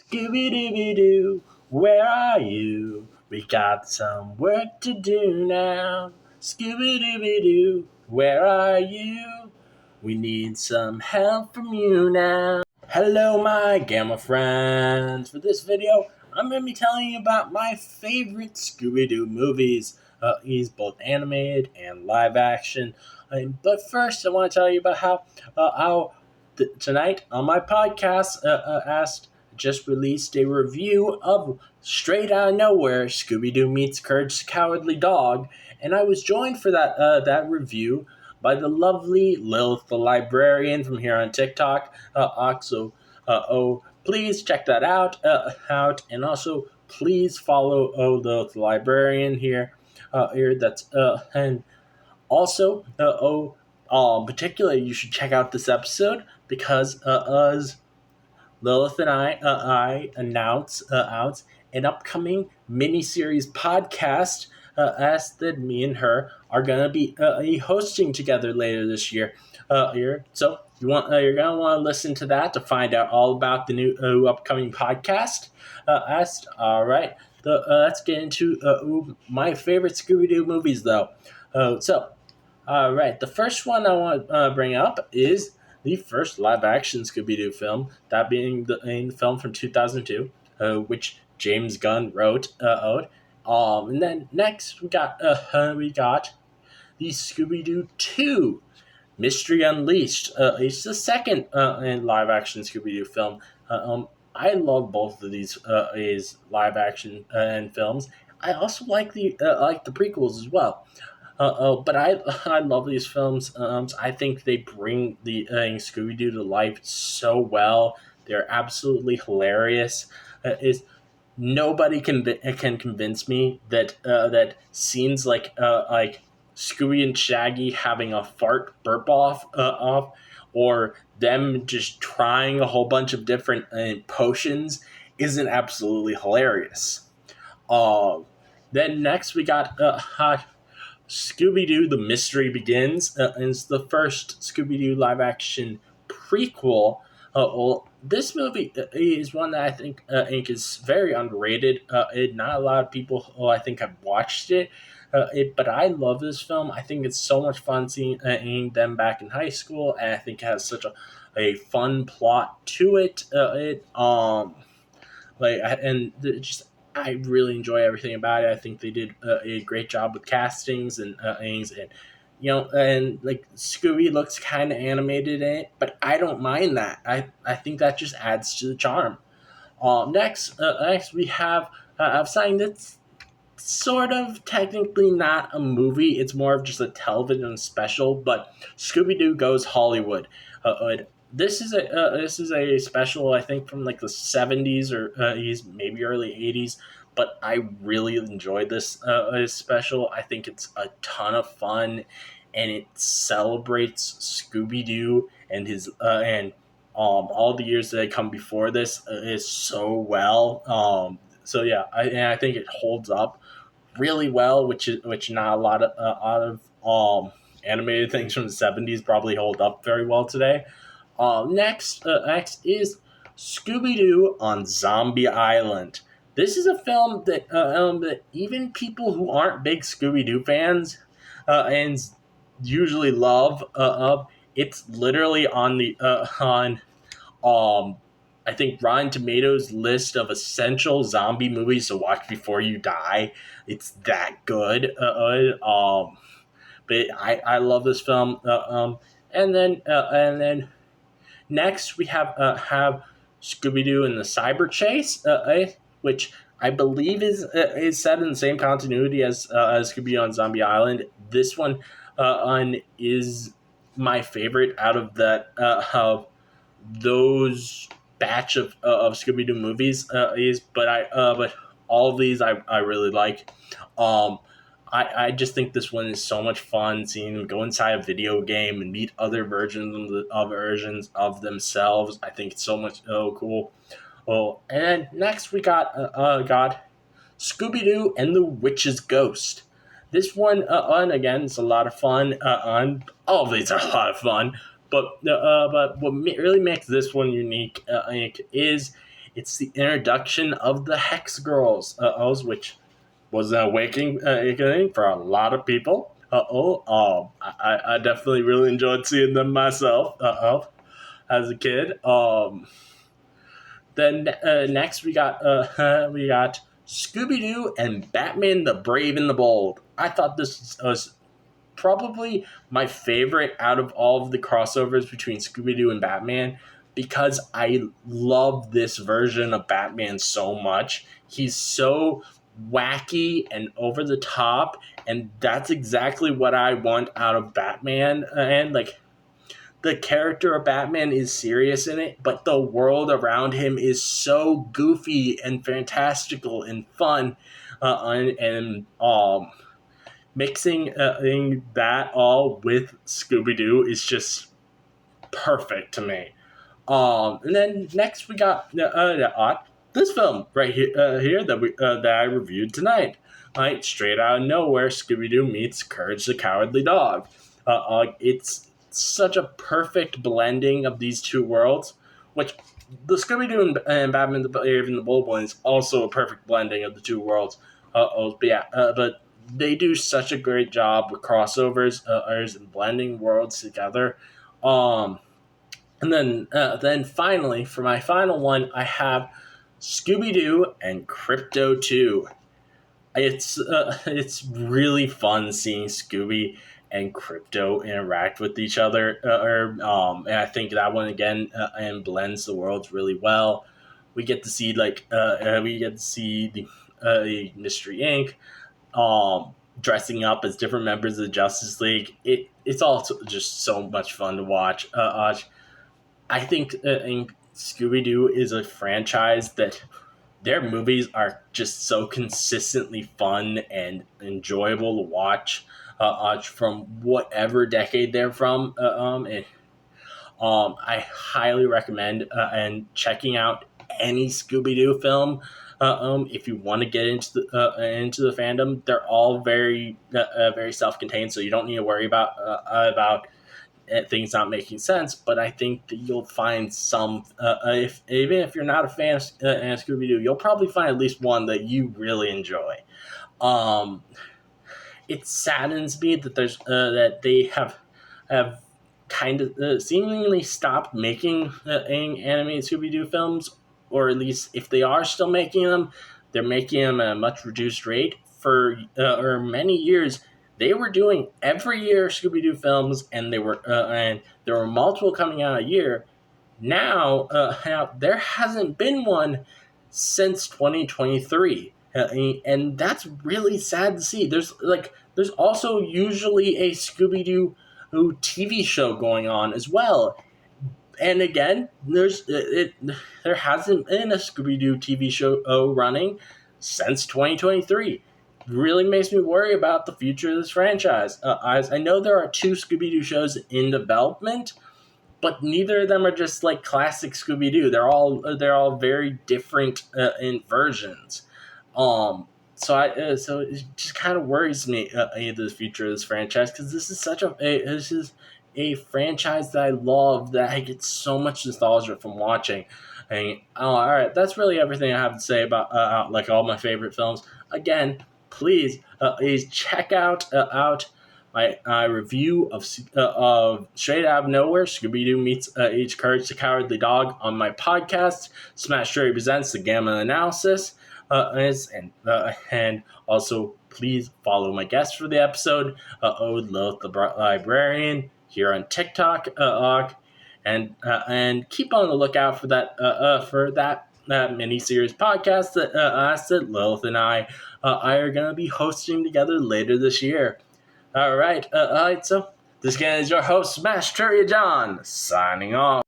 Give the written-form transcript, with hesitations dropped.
Scooby-Dooby-Doo, where are you? We got some work to do now. Scooby-Dooby-Doo, where are you? We need some help from you now. Hello, my Gamma friends. For this video, I'm going to be telling you about my favorite Scooby-Doo movies. He's both animated and live action. But first, I want to tell you about how tonight on my podcast, just released a review of Straight Out of Nowhere, Scooby-Doo Meets Courage the Cowardly Dog, and I was joined for that review by the lovely Lilith the Librarian from here on TikTok. Please check that out, and also please follow Lilith the Librarian here. And also particularly you should check out this episode because as Lilith and I announce out an upcoming mini-series podcast as that me and her are going to be hosting together later this year. So you're going to want to listen to that to find out all about the new upcoming podcast. All right, let's get into my favorite Scooby-Doo movies, though. All right, the first one I want to bring up is the first live-action Scooby-Doo film, that being the film from 2002, which James Gunn wrote. And then next we got the Scooby-Doo 2, Mystery Unleashed. It's the second live-action Scooby-Doo film. I love both of these live-action and films. I also like the prequels as well. But I love these films. I think they bring the Scooby-Doo to life so well. They're absolutely hilarious. Is Nobody can convince me that scenes like Scooby and Shaggy having a fart burp off, or them just trying a whole bunch of different potions isn't absolutely hilarious. Then next we got Scooby-Doo: The Mystery Begins. It's the first Scooby-Doo live-action prequel. This movie is one that I think is very underrated. Not a lot of people, I think, have watched it. But I love this film. I think it's so much fun seeing them back in high school, and I think it has such a fun plot to it. Just I really enjoy everything about it. I think they did a great job with castings and things, and like Scooby looks kind of animated in it, but I don't mind that. I think that just adds to the charm. Next we have something that's sort of technically not a movie. It's more of just a television special, but Scooby-Doo Goes Hollywood. This is a special, I think, from like the 70s or maybe early 80s, but I really enjoyed this special. I think it's a ton of fun, and it celebrates Scooby-Doo and his and all the years that come before this is so well. I think it holds up really well, which not a lot of animated things from the 70s probably hold up very well today. Next is Scooby-Doo on Zombie Island. This is a film that even people who aren't big Scooby-Doo fans and usually love. It's literally on the on I think Rotten Tomatoes list of essential zombie movies to watch before you die. It's that good. But I love this film. And then next we have Scooby-Doo and the Cyber Chase, which I believe is set in the same continuity as Scooby-Doo on Zombie Island. This one is my favorite out of of those batch of Scooby-Doo movies. But all of these I really like. I just think this one is so much fun, seeing them go inside a video game and meet other versions of themselves. I think it's so much cool. Oh, and then next we got Scooby-Doo and the Witch's Ghost. This one, again, it's a lot of fun. All of these are a lot of fun. But what really makes this one unique is it's the introduction of the Hex Girls, which was an awakening for a lot of people. I definitely really enjoyed seeing them myself. As a kid. Then next we got Scooby Doo and Batman the Brave and the Bold. I thought this was probably my favorite out of all of the crossovers between Scooby Doo and Batman because I love this version of Batman so much. He's so wacky and over the top, and that's exactly what I want out of Batman. And like the character of Batman is serious in it, but the world around him is so goofy and fantastical and fun, and mixing that all with Scooby Doo is just perfect to me. And then next we got this film right here that I reviewed tonight. Right, straight out of nowhere, Scooby Doo meets Courage the Cowardly Dog. It's such a perfect blending of these two worlds, which the Scooby Doo and Batman the Brave and the Bold one is also a perfect blending of the two worlds. But they do such a great job with crossovers and blending worlds together. And then finally, for my final one, I have Scooby Doo and Crypto 2. It's really fun seeing Scooby and Crypto interact with each other, and I think that one again and blends the worlds really well. We get to see the Mystery Inc. Dressing up as different members of the Justice League. It's also just so much fun to watch. I think Scooby Doo is a franchise that their movies are just so consistently fun and enjoyable to watch from whatever decade they're from. I highly recommend and checking out any Scooby Doo film. If you want to get into the fandom, they're all very self contained, so you don't need to worry about things not making sense. But I think that you'll find some, if even if you're not a fan of Scooby Doo, you'll probably find at least one that you really enjoy. Um, it saddens me that that they have kind of seemingly stopped making animated Scooby Doo films, or at least if they are still making them, they're making them at a much reduced rate. For or many years, they were doing every year Scooby Doo films, and there were multiple coming out a year. Now there hasn't been one since 2023. And that's really sad to see. There's also usually a Scooby Doo TV show going on as well. And again, there hasn't been a Scooby Doo TV show running since 2023. Really makes me worry about the future of this franchise. As I know there are two Scooby Doo shows in development, but neither of them are just like classic Scooby Doo. They're all very different in versions. So it just kind of worries me the future of this franchise, because this is a franchise that I love, that I get so much nostalgia from watching. And all right, that's really everything I have to say about like all my favorite films. Again, please check out my review of Straight Out of Nowhere, Scooby Doo meets H. Courage the Cowardly Dog on my podcast, Smash Jury Presents the Gamma Analysis. And also please follow my guest for the episode, Ode Loth the Librarian, here on TikTok, and keep on the lookout for that mini series podcast that Lilith and I are going to be hosting together later this year. All right, so this guy is your host, Smash Trivia John, signing off.